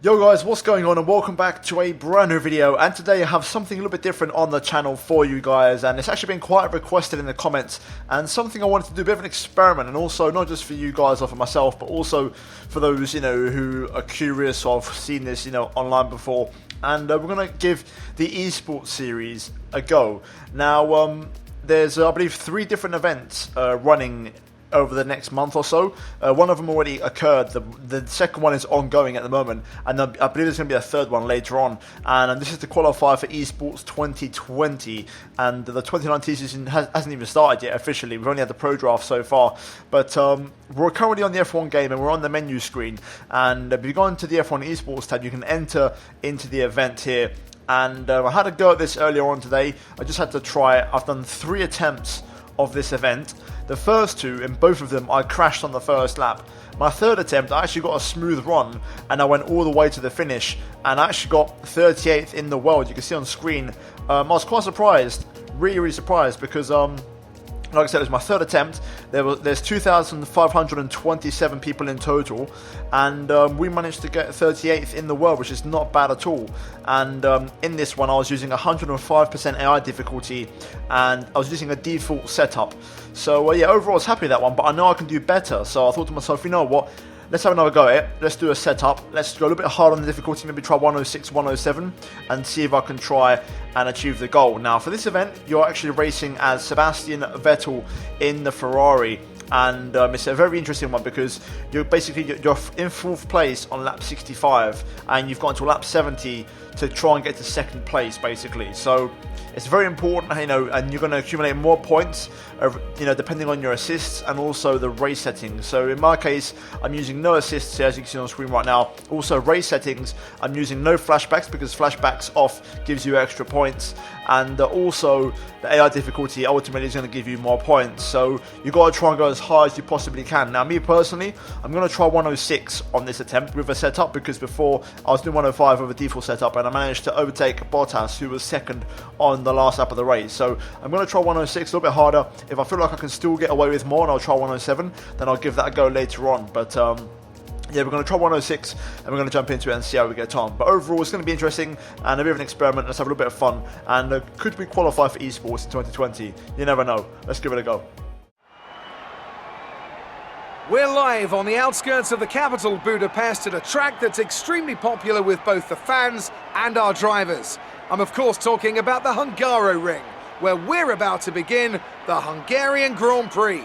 Yo guys, what's going on, and welcome back to a brand new video. And today I have something a little bit different on the channel for you guys, and it's actually been quite requested in the comments, and something I wanted to do a bit of an experiment, and also not just for you guys or for myself, but also for those who are curious or have seen this online before. And we're going to give the esports series a go. Now there's I believe 3 different events running over the next month or so. One of them already occurred. The second one is ongoing at the moment, and I believe there's going to be a third one later on. And this is to qualify for Esports 2020, and the 2019 season hasn't even started yet officially. We've only had the pro draft so far, but we're currently on the F1 game and we're on the menu screen. And if you go into the F1 Esports tab, you can enter into the event here. And I had a go at this earlier on today. I just had to try it. I've done 3 attempts of this event. The first 2, in both of them, I crashed on the first lap. My third attempt, I actually got a smooth run, and I went all the way to the finish, and I actually got 38th in the world. You can see on screen. I was quite surprised, really surprised, because like I said, it was my third attempt. There's 2,527 people in total, and we managed to get 38th in the world, which is not bad at all. And in this one, I was using 105% AI difficulty, and I was using a default setup. So yeah, overall I was happy with that one, but I know I can do better. So I thought to myself, you know what? Let's have another go at it. Let's do a setup. Let's go a little bit harder on the difficulty, maybe try 106, 107, and see if I can try and achieve the goal. Now, for this event, you're actually racing as Sebastian Vettel in the Ferrari. And it's a very interesting one because you're in 4th place on lap 65, and you've got until lap 70 to try and get to 2nd place, basically. So it's very important, and you're going to accumulate more points, depending on your assists and also the race settings. So in my case, I'm using no assists here, as you can see on screen right now. Also, race settings, I'm using no flashbacks because flashbacks off gives you extra points, and also the AI difficulty ultimately is going to give you more points. So you've got to try and go as high as you possibly can. Now, me personally, I'm going to try 106 on this attempt with a setup, because before I was doing 105 with a default setup, and I managed to overtake Bottas, who was 2nd on the last lap of the race. So I'm going to try 106, a little bit harder. If I feel like I can still get away with more and I'll try 107, then I'll give that a go later on. But yeah, we're going to try 106 and we're going to jump into it and see how we get on. But overall, it's going to be interesting and a bit of an experiment. Let's have a little bit of fun. And could we qualify for esports in 2020? You never know. Let's give it a go. We're live on the outskirts of the capital, Budapest, at a track that's extremely popular with both the fans and our drivers. I'm of course talking about the Hungaroring, where we're about to begin the Hungarian Grand Prix.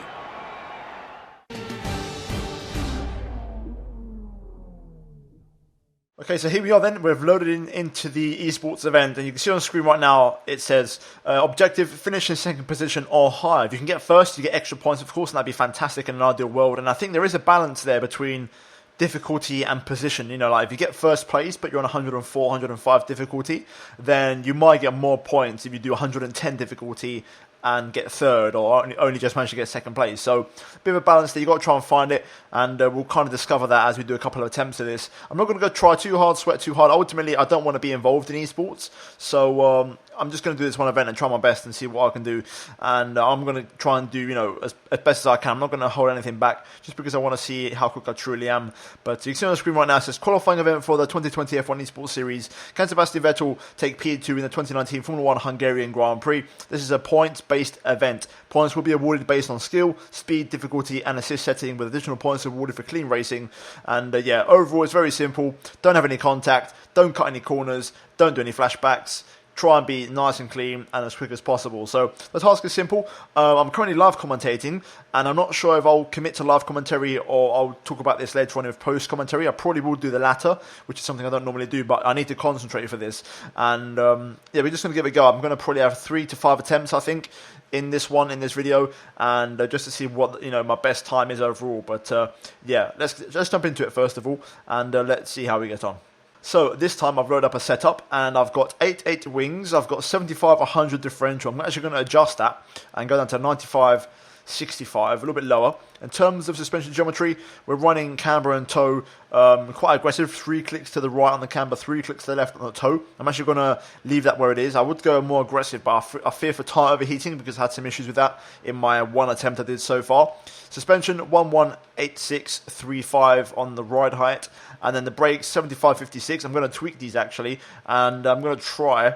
Okay, so here we are then. We've loaded into the esports event, and you can see on screen right now it says objective, finish in 2nd position or higher. If you can get first, you get extra points, of course, and that'd be fantastic in an ideal world. And I think there is a balance there between difficulty and position. Like if you get first place but you're on 104, 105 difficulty, then you might get more points if you do 110 difficulty and get 3rd, or only just manage to get 2nd place. So a bit of a balance there. You've got to try and find it, and we'll kind of discover that as we do a couple of attempts of this. I'm not going to go try too hard, sweat too hard. Ultimately, I don't want to be involved in esports, so I'm just going to do this one event and try my best and see what I can do. And I'm going to try and do, as best as I can. I'm not going to hold anything back just because I want to see how quick I truly am. But you can see on the screen right now, it says qualifying event for the 2020 F1 Esports Series. Can Sebastian Vettel take P2 in the 2019 Formula 1 Hungarian Grand Prix? This is a points-based event. Points will be awarded based on skill, speed, difficulty, and assist setting, with additional points awarded for clean racing. And yeah, overall, it's very simple. Don't have any contact. Don't cut any corners. Don't do any flashbacks. Try and be nice and clean and as quick as possible. So the task is simple. I'm currently live commentating, and I'm not sure if I'll commit to live commentary or I'll talk about this later on with post commentary. I probably will do the latter, which is something I don't normally do, but I need to concentrate for this. And yeah, we're just going to give it a go. I'm going to probably have 3 to 5 attempts, I think, in this video, and just to see what my best time is overall. But yeah, let's jump into it first of all, and let's see how we get on. So this time I've loaded up a setup, and I've got 8 wings. I've got 75, 100 differential. I'm actually going to adjust that and go down to 95, 65, a little bit lower. In terms of suspension geometry, we're running camber and toe quite aggressive. 3 clicks to the right on the camber, 3 clicks to the left on the toe. I'm actually going to leave that where it is. I would go more aggressive, but I fear for tire overheating because I had some issues with that in my one attempt I did so far. Suspension 118635 on the ride height, and then the brakes 7556. I'm going to tweak these actually, and I'm going to try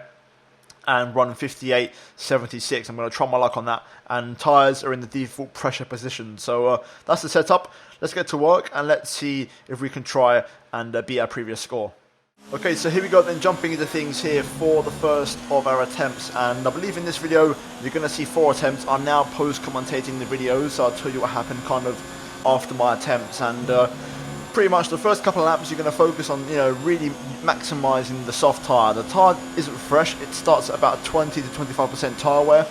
and run 5876. I'm going to try my luck on that, and tyres are in the default pressure position. So that's the setup. Let's get to work and let's see if we can try and beat our previous score. Okay, so here we go then, jumping into things here for the first of our attempts, and I believe in this video you're going to see 4 attempts. I'm now post-commentating the videos, so I'll tell you what happened kind of after my attempts, and pretty much the first couple of laps you're going to focus on, really maximising the soft tyre. The tyre isn't fresh, it starts at about 20 to 25% tyre wear,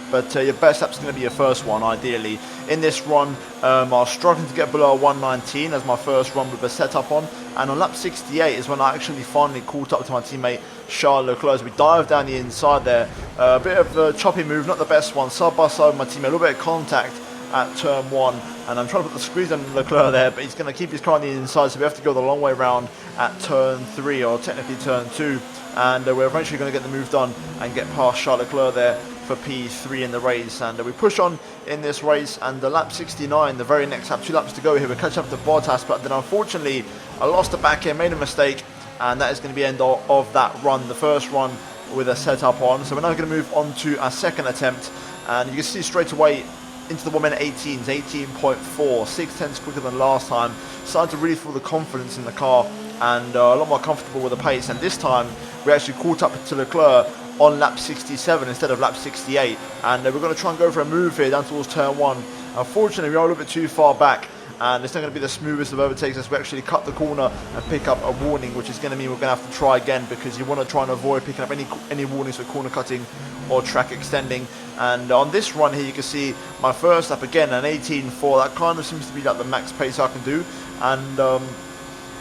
but your best lap's going to be your first one, ideally. In this run, I was struggling to get below 119 as my first run with the setup on, and on lap 68 is when I actually finally caught up to my teammate Charles Leclerc. We dived down the inside there, a bit of a choppy move, not the best one, side by side with my teammate, a little bit of contact at turn 1, and I'm trying to put the squeeze on Leclerc there, but he's going to keep his car on the inside, so we have to go the long way round at turn 3, or technically turn 2, and we're eventually going to get the move done and get past Charles Leclerc there for P3 in the race. And we push on in this race, and the lap 69, the very next lap, 2 laps to go here, we're catching up to Bottas, but then unfortunately I lost the back end, made a mistake, and that is going to be the end of that run, the first run with a setup on. So we're now going to move on to our second attempt, and you can see straight away into the 1 minute 18s, 18.4, 6/10 quicker than last time. Starting to really feel the confidence in the car, and a lot more comfortable with the pace. And this time we actually caught up to Leclerc on lap 67 instead of lap 68, and we're going to try and go for a move here down towards turn 1. Unfortunately, we are a little bit too far back, and it's not going to be the smoothest of overtakes as we actually cut the corner and pick up a warning, which is going to mean we're going to have to try again, because you want to try and avoid picking up any warnings for corner cutting or track extending. And on this run here, you can see my first lap again, an 18.4. That kind of seems to be like the max pace I can do, and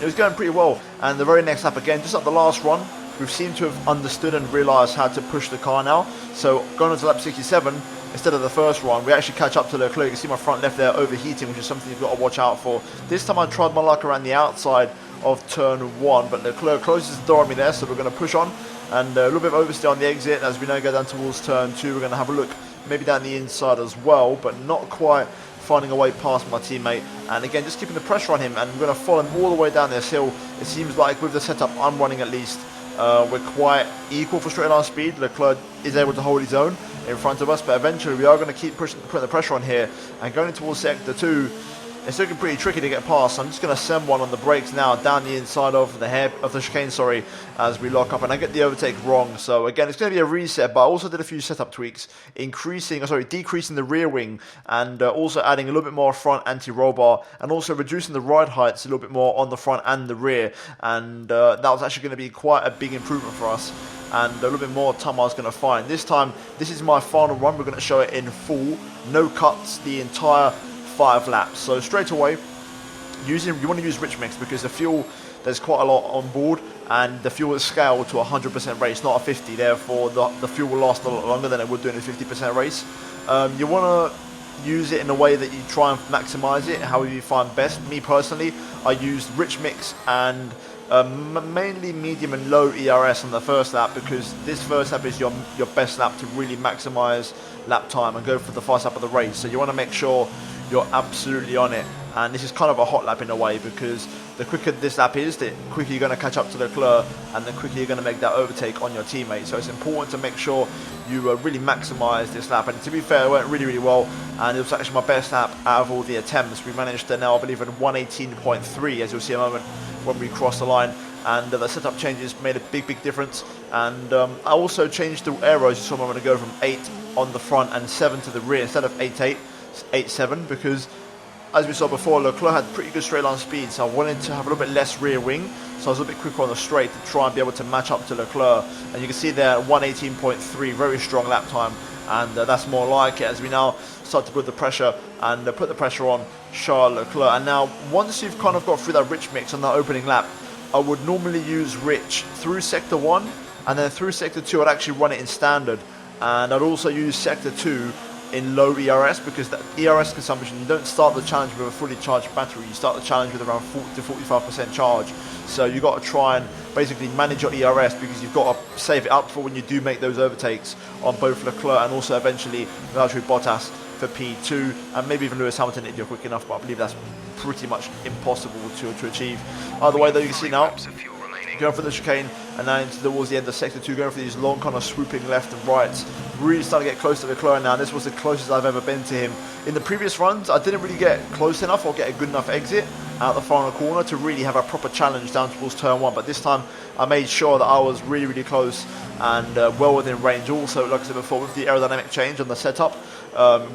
it was going pretty well. And the very next lap again, just like the last run, we've seemed to have understood and realised how to push the car now. So going on to lap 67, instead of the first run, we actually catch up to Leclerc. You can see my front left there overheating, which is something you've got to watch out for. This time I tried my luck around the outside of turn 1, but Leclerc closes the door on me there, so we're going to push on. And a little bit of oversteer on the exit. As we now go down towards turn 2, we're going to have a look maybe down the inside as well, but not quite finding a way past my teammate. And again, just keeping the pressure on him, and we're going to follow him all the way down this hill. It seems like with the setup I'm running at least, we're quite equal for straight line speed. Leclerc is able to hold his own in front of us, but eventually we are going to keep putting the pressure on here. And going towards sector 2, it's looking pretty tricky to get past. So I'm just going to send one on the brakes now down the inside of the chicane, as we lock up, and I get the overtake wrong. So again, it's going to be a reset, but I also did a few setup tweaks, decreasing the rear wing, and also adding a little bit more front anti-roll bar, and also reducing the ride heights a little bit more on the front and the rear. And that was actually going to be quite a big improvement for us, and a little bit more time I was going to find. This time, this is my final run. We're going to show it in full, no cuts, the entire 5 laps. So straight away, you want to use rich mix, because the fuel, there's quite a lot on board, and the fuel is scaled to 100% race, not a 50. Therefore, the fuel will last a lot longer than it would do in a 50% race. You want to use it in a way that you try and maximize it, however you find best. Me personally, I used rich mix and mainly medium and low ERS on the first lap, because this first lap is your best lap to really maximize lap time and go for the fast lap of the race. So you want to make sure you're absolutely on it, and this is kind of a hot lap in a way, because the quicker this lap is, the quicker you're going to catch up to Leclerc, and the quicker you're going to make that overtake on your teammate. So it's important to make sure you really maximise this lap, and to be fair, it went really, really well, and it was actually my best lap out of all the attempts. We managed to now, I believe, in 118.3, as you'll see in a moment when we cross the line, and the setup changes made a big difference. And I also changed the aeros, you saw a moment ago, from 8 on the front and 7 to the rear instead of 8.8. 8.7, because as we saw before, Leclerc had pretty good straight line speed, so I wanted to have a little bit less rear wing, so I was a bit quicker on the straight to try and be able to match up to Leclerc. And you can see there 118.3, very strong lap time, and that's more like it as we now start to put the pressure and put the pressure on Charles Leclerc. And now once you've kind of got through that rich mix on that opening lap, I would normally use rich through sector 1, and then through sector 2 I'd actually run it in standard, and I'd also use sector 2 in low ERS, because that ERS consumption, you don't start the challenge with a fully charged battery, you start the challenge with around 40 to 45% charge. So you've got to try and basically manage your ERS, because you've got to save it up for when you do make those overtakes on both Leclerc and also eventually Valtteri Bottas for P2, and maybe even Lewis Hamilton if you're quick enough, but I believe that's pretty much impossible to achieve. Either way though, you can see now, going for the chicane and now towards the end of sector 2, going for these long kind of swooping left and rights, really starting to get close to Leclerc now. This was the closest I've ever been to him. In the previous runs, I didn't really get close enough or get a good enough exit out the final corner to really have a proper challenge down towards turn 1, but this time I made sure that I was really close and well within range. Also, like I said before, with the aerodynamic change on the setup,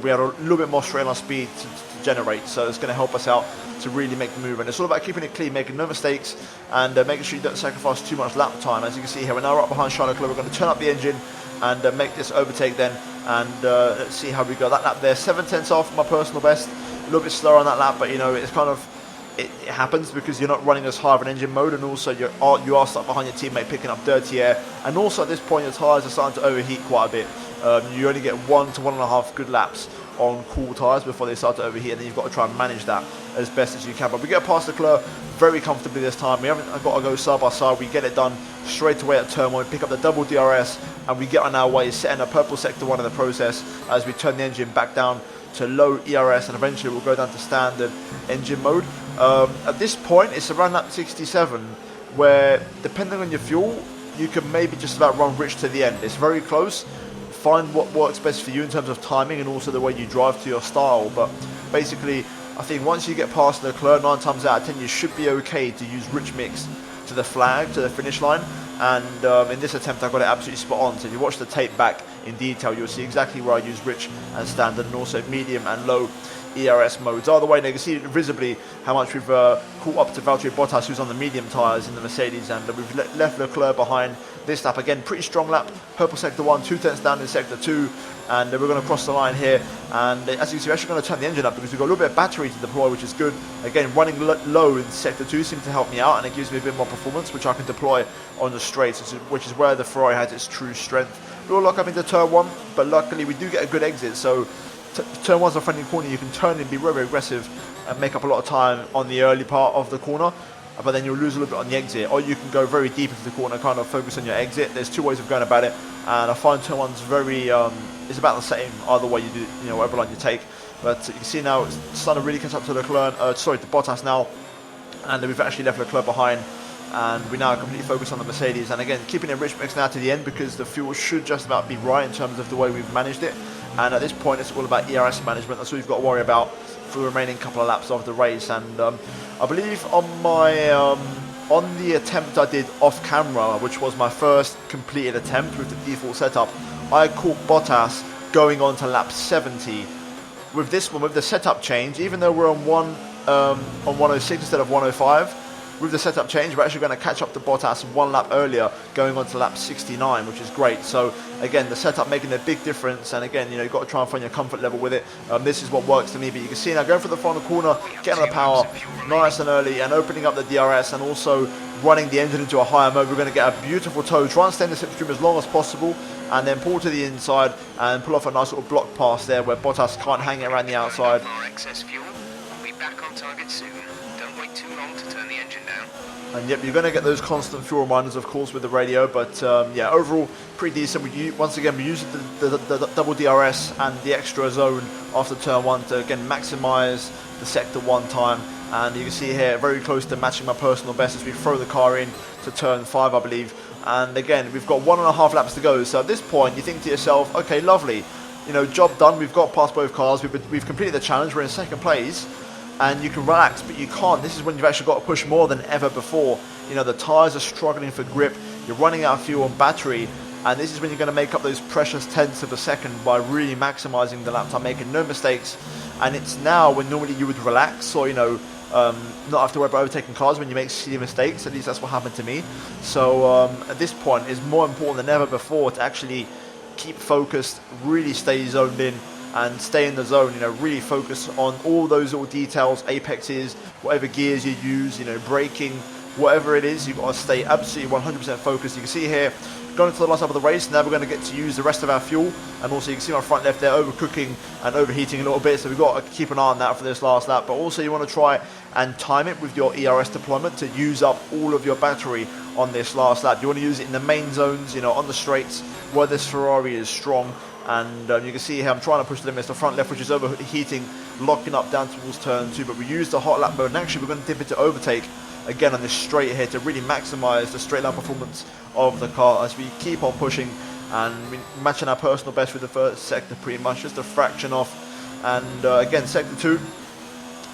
we had a little bit more strain on speed to generate, so it's going to help us out to really make the move. And it's all about keeping it clean, making no mistakes, and making sure you don't sacrifice too much lap time. As you can see here, we're now right behind Charles Leclerc. We're going to turn up the engine and make this overtake then, and let's see how we go. That lap there, 7/10 off my personal best, a little bit slower on that lap, but you know, it's kind of, it happens because you're not running as high of an engine mode, and also you are stuck behind your teammate picking up dirty air, and also at this point your tyres are starting to overheat quite a bit. You only get 1 to 1.5 good laps on cool tyres before they start to overheat, and then you've got to try and manage that as best as you can. But we get past Leclerc very comfortably this time. We haven't got to go side by side. We get it done straight away at turn 1. We pick up the double DRS and we get on our way, setting a purple sector 1 in the process as we turn the engine back down to low ERS, and eventually we'll go down to standard engine mode. At this point, it's around lap 67, where depending on your fuel, you can maybe just about run rich to the end. It's very close. Find what works best for you in terms of timing and also the way you drive to your style. But basically, I think once you get past Leclerc, 9 times out of 10, you should be okay to use rich mix to the flag, to the finish line. And in this attempt, I got it absolutely spot on. So if you watch the tape back in detail, you'll see exactly where I use rich and standard, and also medium and low ERS modes. Either way, you can see visibly how much we've caught up to Valtteri Bottas, who's on the medium tyres in the Mercedes, and we've left Leclerc behind this lap. Again, pretty strong lap, purple sector 1, 2/10 down in sector 2, and we're going to cross the line here. And as you can see, we're actually going to turn the engine up because we've got a little bit of battery to deploy, which is good. Again, running low in sector 2 seems to help me out, and it gives me a bit more performance, which I can deploy on the straights, which is where the Ferrari has its true strength. We'll lock up into turn 1, but luckily we do get a good exit, so turn 1's a friendly corner. You can turn and be very aggressive and make up a lot of time on the early part of the corner, but then you'll lose a little bit on the exit, or you can go very deep into the corner, kind of focus on your exit. There's 2 ways of going about it, and I find turn 1's very, it's about the same either way you do, you know, whatever line you take. But you can see now it's starting to really catch up to Leclerc, to Bottas now, and we've actually left Leclerc behind, and we now completely focus on the Mercedes. And again, keeping a rich mix now to the end because the fuel should just about be right in terms of the way we've managed it. And at this point, it's all about ERS management. That's all you've got to worry about for the remaining couple of laps of the race. And I believe on my on the attempt I did off camera, which was my first completed attempt with the default setup, I caught Bottas going on to lap 70. With this one, with the setup change, even though we're on 106 instead of 105, with the setup change, we're actually going to catch up to Bottas 1 lap earlier, going on to lap 69, which is great. So again, the setup making a big difference, and again, you know, you've got to try and find your comfort level with it. This is what works for me, but you can see now going for the final corner, getting the power nice and early, and opening up the DRS, and also running the engine into a higher mode. We're going to get a beautiful toe, try and stay in the slipstream as long as possible, and then pull to the inside and pull off a nice little block pass there where Bottas can't hang it around the outside. Excess fuel. We'll be back on target soon. Don't wait too long to turn the engine down. And yep, you're going to get those constant fuel reminders, of course, with the radio. But yeah, overall, pretty decent. Once again, we used the double DRS and the extra zone after turn 1 to, again, maximise the sector 1 time. And you can see here, very close to matching my personal best as we throw the car in to turn 5, I believe. And again, we've got 1.5 laps to go. So at this point, you think to yourself, okay, lovely. You know, job done. We've got past both cars. We've completed the challenge. We're in second place. And you can relax, but you can't. This is when you've actually got to push more than ever before. You know, the tyres are struggling for grip, you're running out of fuel and battery, and this is when you're going to make up those precious tenths of a second by really maximising the lap time, making no mistakes. And it's now when normally you would relax, or, you know, not have to worry about overtaking cars when you make silly mistakes. At least that's what happened to me. So at this point, it's more important than ever before to actually keep focused, really stay zoned in, and stay in the zone, you know, really focus on all those little details, apexes, whatever gears you use, you know, braking, whatever it is, you've got to stay absolutely 100% focused. You can see here, going into the last lap of the race, now we're going to get to use the rest of our fuel, and also you can see my front left there overcooking and overheating a little bit, so we've got to keep an eye on that for this last lap. But also you want to try and time it with your ERS deployment to use up all of your battery on this last lap. You want to use it in the main zones, you know, on the straights where this Ferrari is strong. And you can see here I'm trying to push the limits. The front left, which is overheating, locking up down towards turn 2, but we use the hot lap mode, and actually we're going to dip into overtake again on this straight here to really maximise the straight line performance of the car as we keep on pushing and matching our personal best with the first sector pretty much, just a fraction off. And again, sector 2,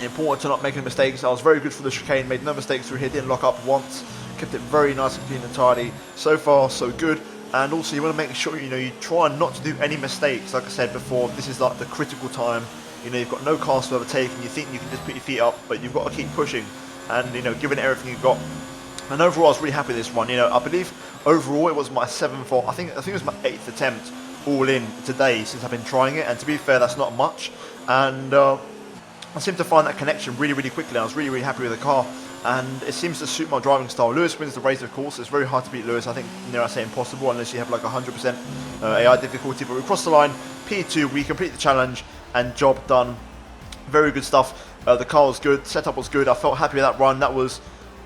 important to not make any mistakes. I was very good for the chicane, made no mistakes through here, didn't lock up once, kept it very nice and clean and tidy. So far so good. And also you want to make sure, you know, you try not to do any mistakes. Like I said before, this is like the critical time. You know, you've got no cars to overtake and you think you can just put your feet up, but you've got to keep pushing and, you know, giving it everything you've got. And overall I was really happy with this one. You know, I believe overall it was my 7th, or I think it was my 8th attempt all in today since I've been trying it, and to be fair, that's not much. And I seem to find that connection really, really quickly. I was really, really happy with the car, and it seems to suit my driving style. Lewis wins the race, of course. It's very hard to beat Lewis. I think, you know, I say impossible unless you have like 100% AI difficulty. But we crossed the line, P2, we complete the challenge, and job done. Very good stuff. The car was good, setup was good. I felt happy with that run.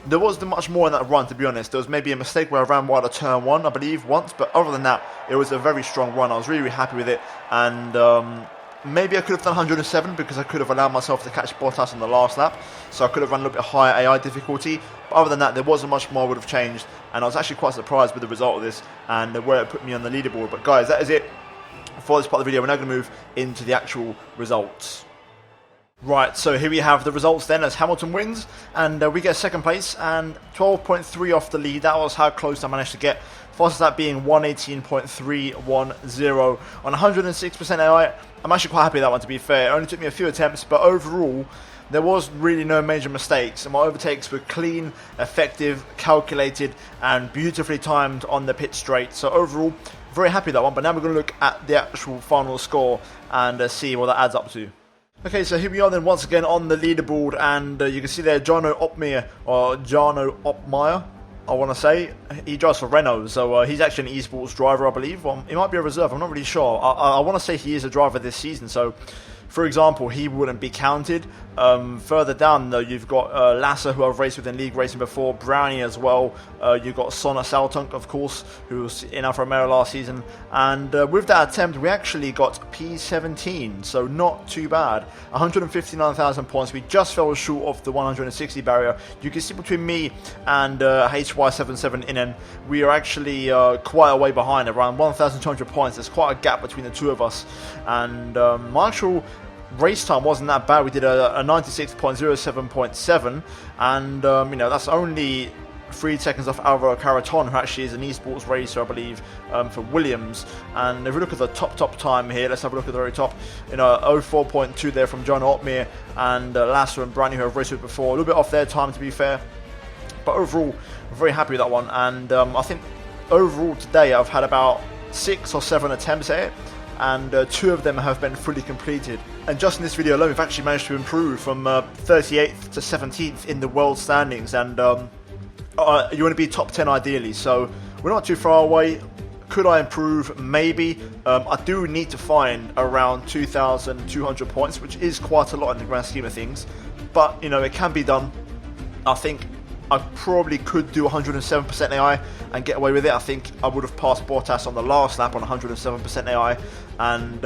There wasn't much more in that run, to be honest. There was maybe a mistake where I ran wide of turn 1, I believe, once. But other than that, it was a very strong run. I was really, really happy with it. And maybe I could have done 107 because I could have allowed myself to catch Bottas on the last lap. So I could have run a little bit higher AI difficulty. But other than that, there wasn't much more I would have changed. And I was actually quite surprised with the result of this and where it put me on the leaderboard. But guys, that is it for this part of the video. We're now going to move into the actual results. Right, so here we have the results then as Hamilton wins, and we get second place and 12.3 off the lead. That was how close I managed to get. Fastest lap being 118.310 on 106% AI. I'm actually quite happy with that one, to be fair. It only took me a few attempts, but overall there was really no major mistakes, and my overtakes were clean, effective, calculated, and beautifully timed on the pit straight. So overall, very happy with that one. But now we're going to look at the actual final score and see what that adds up to. Okay, so here we are then once again on the leaderboard, and you can see there Jarno Opmeyer, I want to say. He drives for Renault, so he's actually an esports driver, I believe. He might be a reserve, I'm not really sure. I want to say he is a driver this season, so for example, he wouldn't be counted. Further down, though, you've got Lasser, who I've raced with in league racing before, Brownie as well. You've got Sonna Saltunk, of course, who was in Alfa Romeo last season. And with that attempt, we actually got P17, so not too bad. 159,000 points. We just fell short of the 160 barrier. You can see between me and HY77 Innen, we are actually quite a way behind, around 1,200 points. There's quite a gap between the two of us. And my actual race time wasn't that bad. We did a 96.07.7, and you know, that's only 3 seconds off Alvaro Caraton, who actually is an esports racer, I believe, for Williams. And if we look at the top time here, let's have a look at the very top. You know, 04.2 there from John Otmere and Lasser and Brandy, who I've raced with before. A little bit off their time, to be fair, but overall, I'm very happy with that one. And I think overall today I've had about 6 or 7 attempts at it, and 2 of them have been fully completed. And just in this video alone, we've actually managed to improve from 38th to 17th in the world standings, and you want to be top 10 ideally, so we're not too far away. Could I improve? Maybe. I do need to find around 2,200 points, which is quite a lot in the grand scheme of things, but you know, it can be done. I think I probably could do 107% AI and get away with it. I think I would have passed Bottas on the last lap on 107% AI, and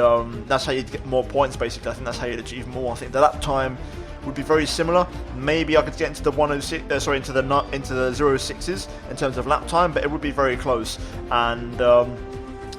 that's how you'd get more points, basically. I think that's how you'd achieve more. I think the lap time would be very similar. Maybe I could get into the 106, into the 06s in terms of lap time, but it would be very close. And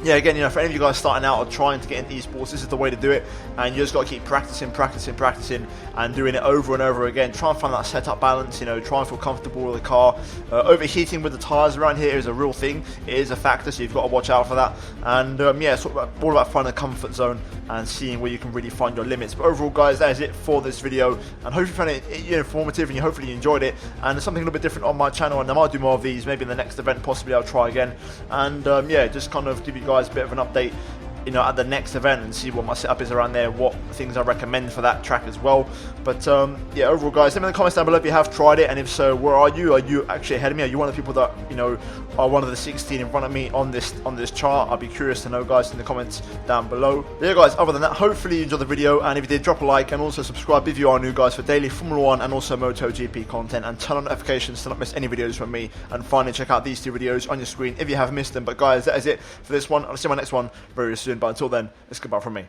yeah, again, you know, for any of you guys starting out or trying to get into esports, this is the way to do it, and you just got to keep practicing, and doing it over and over again. Try and find that setup balance, you know, try and feel comfortable with the car. Overheating with the tyres around here is a real thing. It is a factor, so you've got to watch out for that. And yeah, it's all about finding a comfort zone and seeing where you can really find your limits. But overall, guys, that is it for this video, and hopefully you found it informative, and hopefully you enjoyed it. And there's something a little bit different on my channel, and I might do more of these. Maybe in the next event, possibly I'll try again. And yeah, just kind of give you guys a bit of an update you know, at the next event and see what my setup is around there, what things I recommend for that track as well. But yeah, overall guys, let me know in the comments down below if you have tried it, and if so, where are you? Are you actually ahead of me? Are you one of the people that, you know, are one of the 16 in front of me on this chart? I'll be curious to know, guys, in the comments down below. But yeah guys, other than that, hopefully you enjoyed the video, and if you did, drop a like and also subscribe if you are new, guys, for daily Formula 1 and also MotoGP content, and turn on notifications to not miss any videos from me. And finally, check out these 2 videos on your screen if you have missed them. But guys, that is it for this one. I'll see you in my next one very soon, but until then, it's goodbye from me.